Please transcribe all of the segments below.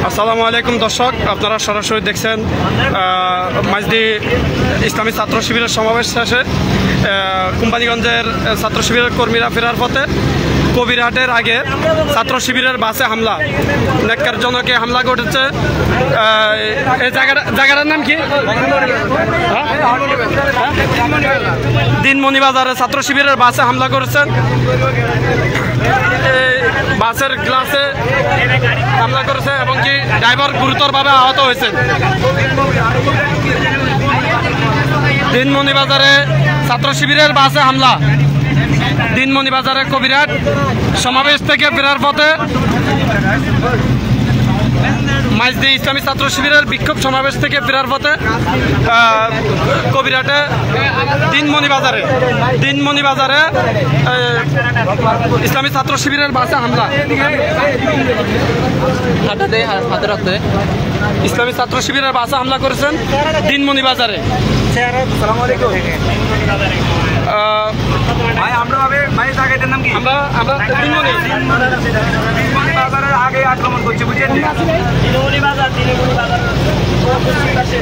আসসালামু আলাইকুম দর্শক, আপনারা সরাসরি দেখছেন মাইজদি ইসলামী ছাত্র শিবিরের সমাবেশ শেষে কোম্পানিগঞ্জের ছাত্র শিবিরের কর্মীরা ফেরার পথে কবিরহাটের আগে ছাত্র শিবিরের বাসে হামলা, নেককারজনকে হামলা ঘটেছে। এই জায়গাটার নাম কি? দিনমণি বাজারে ছাত্র শিবিরের বাসে হামলা করেছেন। বাসের গ্লাসে হামলা করেছে এবং কি ড্রাইভার গুরুতরভাবে আহত হয়েছেন। দিনমণি বাজারে ছাত্র শিবিরের বাসে হামলা। দিনমণি বাজারে কবিরহাট সমাবেশ থেকে ফেরার পথে মাইজদি ইসলামী ছাত্র শিবিরের বিক্ষোভ সমাবেশ থেকে ফেরার পথে কবিরহাটে দিনমণি বাজারে ইসলামী ছাত্র শিবিরের বাসে হামলা। ইসলামী ছাত্র শিবিরের বাসে হামলা করেছেন দিনমণি বাজারে।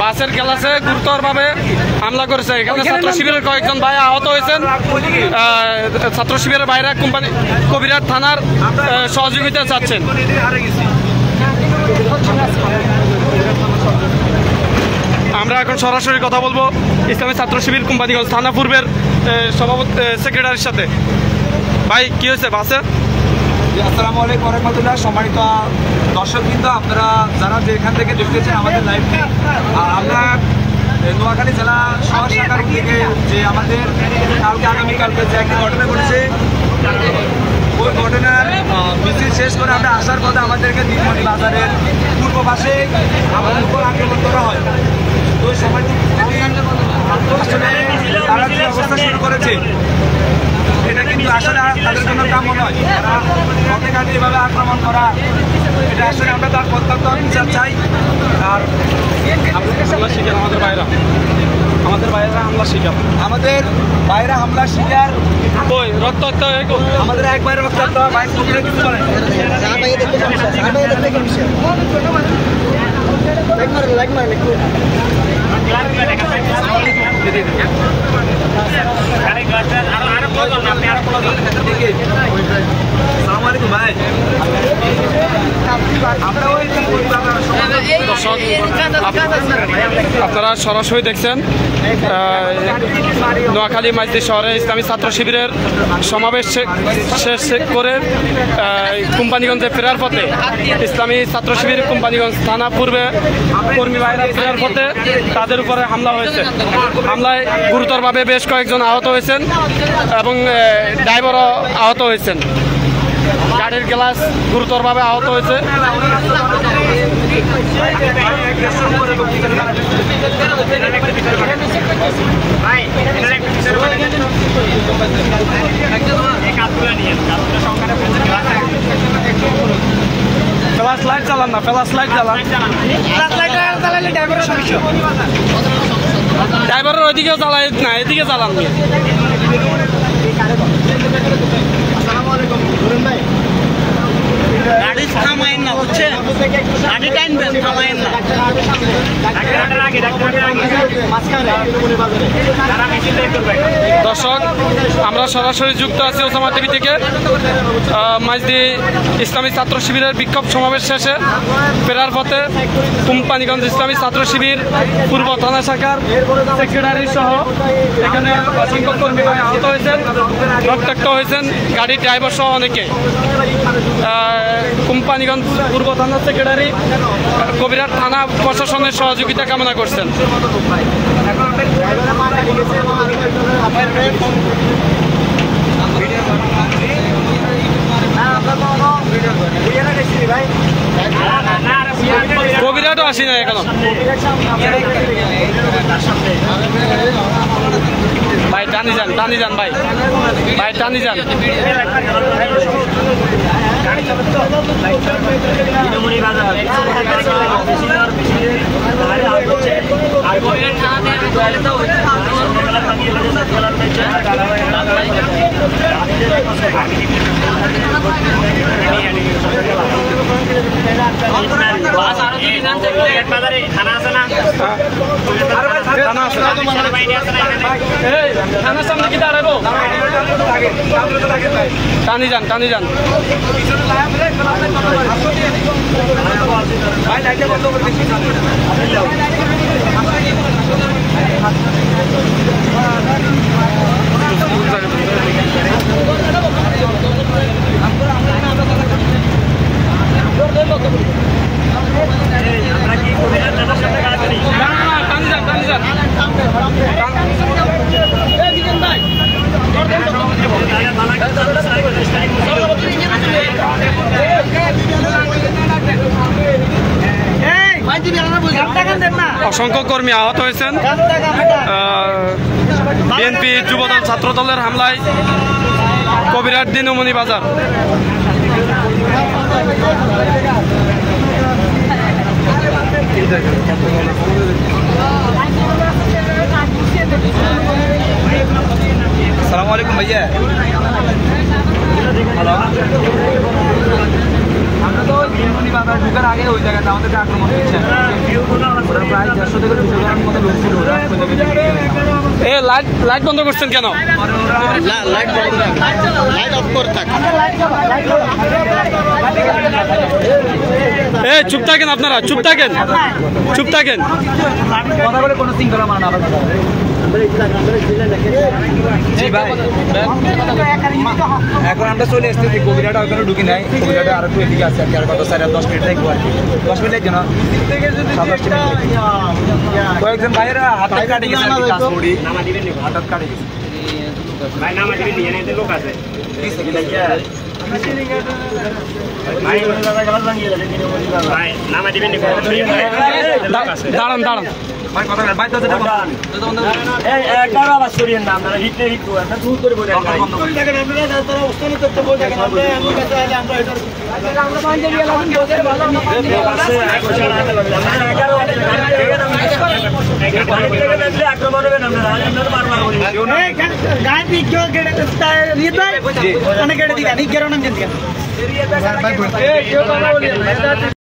বাসের গ্লাসে গুরুতরভাবে হামলা করেছে। এখানে ছাত্র শিবিরের কয়েকজন ভাই আহত হয়েছেন। ছাত্র শিবিরের বাইরে কবিরহাট থানার সহযোগিতা চাচ্ছেন। আমরা এখন সরাসরি কথা বলবো ইসলামী ছাত্র শিবির কোম্পানিগঞ্জ থানা পূর্বের সভাপতি সেক্রেটারির সাথে। ভাই কি হয়েছে বাসে? আসসালামু আলাইকুম রহমতুল্লাহ। সম্মানিত দর্শক, কিন্তু আপনারা যারা যেখান থেকে দেখতেছেন আমাদের লাইভটি, আমরা নোয়াখালী জেলা শহর শাখার থেকে যে আমাদের আগামীকালকে যে একটি ঘটনা ঘটেছে, ওই ঘটনার মিছিল শেষ করে আমরা আসার পথে আমাদেরকে দিনমণি বাজারের পূর্ব পাশে আমাদের উপর আক্রমণ করা হয়। তো ওই সময় আসলে তারা যে অবস্থা শুরু করেছে, এটা কিন্তু আসলে তাদের জন্য কাম্য নয়। তারা পথে ঘাটে এভাবে আক্রমণ করা, এটা আসলে আমরা তার প্রত্যক্ষ বিচার চাই। আর আমাদের বাইরে হামলা শিকার, আমাদের বাইরে হামলা শিকার রক্তাক্ত আমাদের একবার রক্তাক্ত বাইক পুকুরে কিছু করে ভাই। দর্শক, আপনারা সরাসরি দেখছেন নোয়াখালী মাইজদি শহরে ইসলামী ছাত্র শিবিরের সমাবেশ শেষ করে কোম্পানিগঞ্জে ফেরার পথে ইসলামী ছাত্র শিবির কোম্পানিগঞ্জ থানা পূর্বে কর্মী ভাইরা ফেরার পথে তাদের উপরে হামলা হয়েছে। হামলায় গুরুতরভাবে বেশ কয়েকজন আহত হয়েছেন এবং ড্রাইভারও আহত হয়েছেন। গাড়ির গ্লাস গুরুতরভাবে আহত হয়েছে। ফ্ল্যাশ লাইট চালান না, ফ্ল্যাশ লাইট চালান। ড্রাইভারের ওইদিকেও চালাই না, এদিকে চালান। গাড়ি থামায়েন না, বুঝছেন? গাড়ি টাইনবেন, থামায়েন না। দর্শক, আমরা সরাসরি যুক্ত আছি ওসামা টিভি থেকে। মাইজদি ইসলামী ছাত্র শিবিরের বিক্ষোভ সমাবেশ শেষে ফেরার পথে কোম্পানিগঞ্জ ইসলামী ছাত্র শিবির পূর্ব থানা শাখার সেক্রেটারি সহ এখানে অসংখ্য কর্মী ভাই আহত হয়েছেন, রক্তাক্ত হয়েছেন, গাড়ির ড্রাইভার সহ অনেকে। কোম্পানিগঞ্জ পূর্ব থানার সেক্রেটারি কবিরহাট থানা প্রশাসনের সহযোগিতা কামনা করছেন। কবিরহাটও আসি না এখন। ভাই টানি যান ভাই, ভাই টানি যান। আর থানার সামনে কি দাঁড়াবো? টানি যান, টানি যান। অসংখ্য কর্মী আহত হয়েছেন বিএনপি যুবদল ছাত্রদলের হামলায় কবিরাট দিনমণি বাজার। আসসালামু আলাইকুম ভাইয়া। হ্যালো, আমরা তো দিনমণি বাজার ঢুকার আগে ওই জায়গাটা আমাদেরকে আক্রমণ করছে। প্রায় 150 থেকে 200 জনের মতো লোক ছিল। লাইট বন্ধ করছেন কেন? লাইট বন্ধ রাখ, লাইট অফ করে থাক। চুপ থাকেন আপনারা, চুপ থাকেন, চুপ থাকেন। কথা বলে কোনো শৃঙ্খলা মানে না। জি ভাই, এখন আমরা চলে এসেছি কবিরাটা ওখানে ঢুকি নাই। কবিরাটা আর একটু এদিকে আছে আর কত 10 মিনিট লাগবে আর কি। 10 মিনিট লাগবে না, কয়েকজন ভাইয়েরা হাতে কাটে গেছে আর কি। কাজমুড়ি হাতে কাটে গেছে ভাই। নামা দিবেন নিয়ে নিতে লোক আছে। দাঁড়ান দাঁড়ান ভাই কথা ভাই তো যেটা বলেন এই একবার আওয়াজ করিয়েন না, আপনারা হিট আমরা দূর করে বলে আপনারা তারা উস্তানি করতে বলে দেখেন। আমরা আমি কাছে আলে আমরা আমরা বান্ধে গিয়ে লাগুন বজের ভালো আমরা বান্ধে আছে 11 আক্রমণ হবে না। আপনারা বারবার বলি গায় বিজ্ঞ গেড়ে নিয়ে যায় অনেক গেড়ে দিগা নি গেরো নাম দিন এই কেউ কথা বলি